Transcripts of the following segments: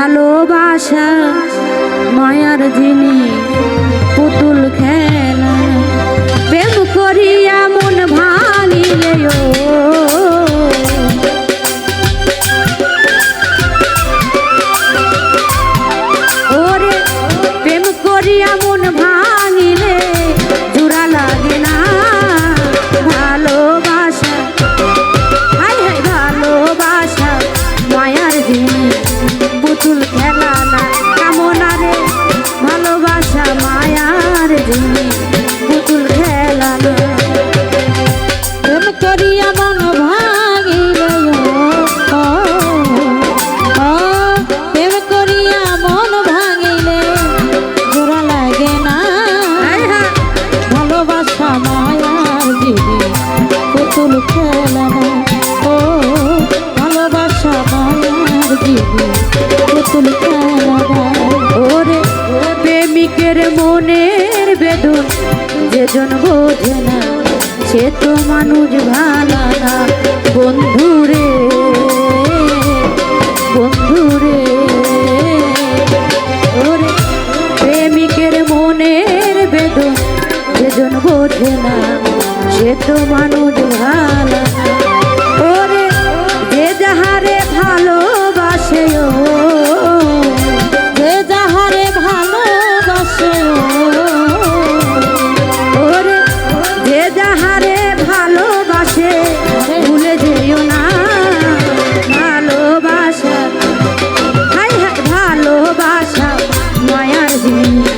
ভালোবাসা মায়ার জিনিস পুতুল খেলা প্রেম করিয়া মন ভাঙিলে ওরে প্রেম করিয়া মন ভাঙিলে জোড়া লাগে না ভালোবাসা হাই হাই ভালোবাসা মায়ার জিনিস পুতুল খেলা না কামনা রে ভালোবাসা মায়ার জিনিস পুতুল খেলা না প্রেম করিয়া মন ভাঙিলে প্রেম করিয়া মন ভাঙিলে জোড়া লাগে না ভালোবাসা মায়ার জিনিস পুতুল খেলা না ও ভালোবাসা মায়ার জিনিস পুতুল খেলা না ওরে প্রেমিকের মনের বেদন যেজন বোঝে না সে তো মানুষ ভালো না বন্ধুরে বন্ধুরে ওরে প্রেমিকের মনের বেদন যেজন বোঝে না সে তো মানুষ ভালো না ওরে যে যাহারে ভালোবাসে যে যাহারে ভালোবাসে ওরে যে যাহারে ভালোবাসে ভুলে যেও না ভালোবাসা হাই হাই ভালোবাসা মায়ার জিনিস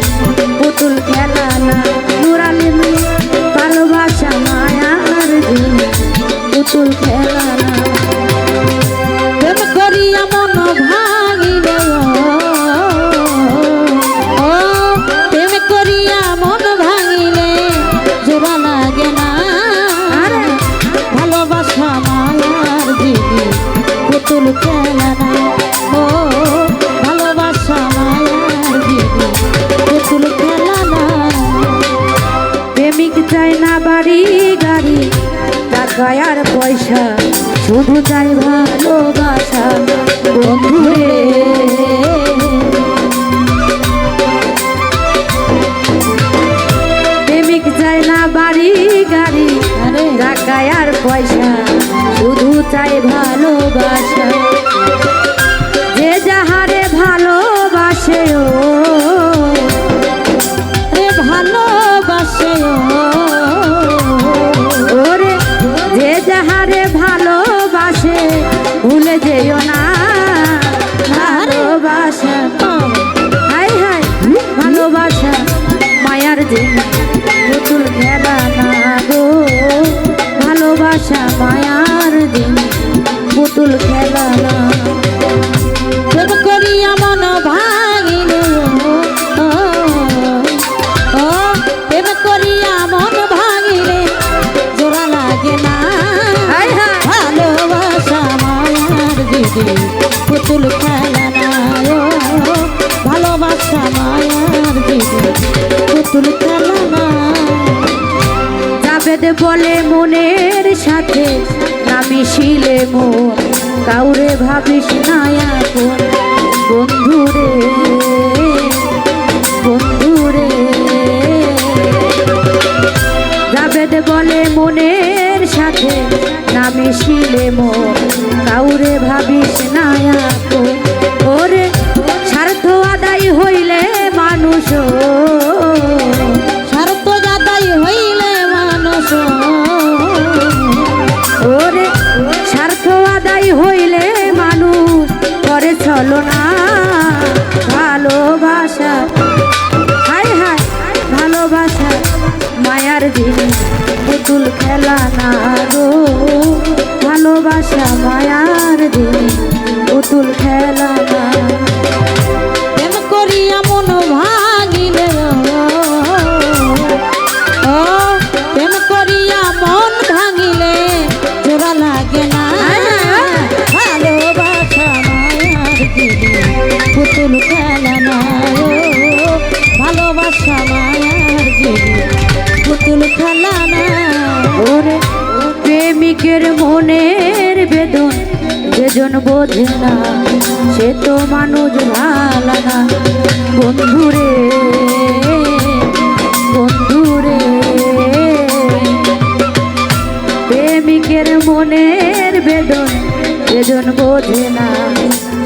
পুতুল খেলা না নুরালি ভালোবাসা মায়ার জিনিস পুতুল খেলা না প্রেম করিয়া মন ভাঙিলে ও প্রেম করিয়া মন ভাঙিলে জোড়া লাগে না ভালোবাসা মায়ার জিনিস পুতুল খেলা না ও ভালোবাসা মায়ার জিনিস পুতুল খেলা না প্রেমিক চাই না বাড়ি গাড়ি টাকা আর পয়সা শুধু চাই ভালোবাসা বন্ধুরে প্রেমিক চাই না বাড়ি গাড়ি টাকা আর পয়সা শুধু চাই ভালোবাসা যে যাহারে ভালোবাসে ভালোবাসে ওরে যে যাহারে ভালোবাসে ভুলে যেও না ভালোবাসা হাই হাই ভালোবাসা মায়ার জিনিস পুতুল খেলা না গো ভালোবাসা মায়ার জিনিস পুতুল খেলা না প্রেম করিয়া মন ভাঙিলে প্রেম করিয়া মন ভাঙিলে জোড়া লাগে না ভালোবাসা মায়ার জিনিস পুতুল খেলা না ভালোবাসা মায়ার জিনিস পুতুল খেলা না জাবেদ বলে মনের সাথে না মিশিলে মন কাউরে ভাবিস না এখন বন্ধুরে বন্ধুরে জাবেদ বলে মনের সাথে না মিশিলে মন কাউরে ভাবিস না এখন ওরে স্বার্থ আদায় হইলে মানুষ স্বার্থ আদায় হইলে মানুষ ওরে স্বার্থ আদায় হইলে মানুষ করে চলো না ভালোবাসা হাই হাই ভালোবাসা মায়ার জিনিস পুতুল খেলা না গো ভালোবাসা মায়ার জিনিস পুতুল খেলা না প্রেম করিয়া মন ভাঙিলে ও প্রেম করিয়া মন ভাঙিলে জোড়া লাগে না ভালোবাসা মায়ার জিনিস পুতুল খেলা না ভালোবাসা মায়ার জিনিস পুতুল খেলা না ওরে প্রেমিকের মনের বেদন যেজন বোঝে না সে তো মানুষ ভালো না। বন্ধুরে বন্ধুরে প্রেমিকের মনের বেদন যেজন বোঝে না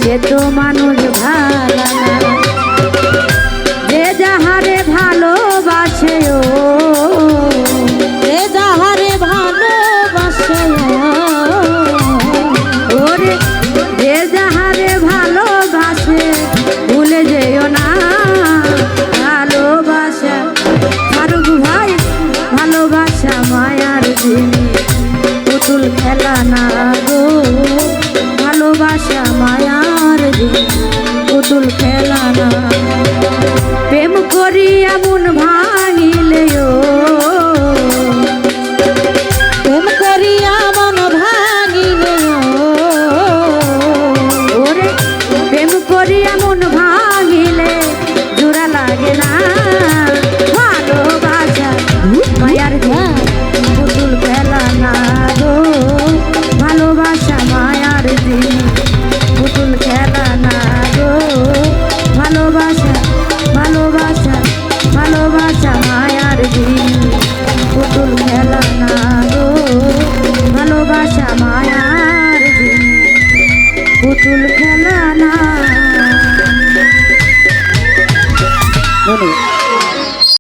সে তো মানুষ ভালো না। যে যাহারে ভালোবাসে ও যে যাহারে ভালোবাসে ওরে যে যাহারে ভালোবাসে ভুলে যেও না ভালোবাসা। ফারুক ভাই ভালোবাসা মায়ার জিনিস পুতুল খেলা না গো। ভালোবাসা মায়ার জিনিস পুতুল খেলা না। প্রেম করি এমন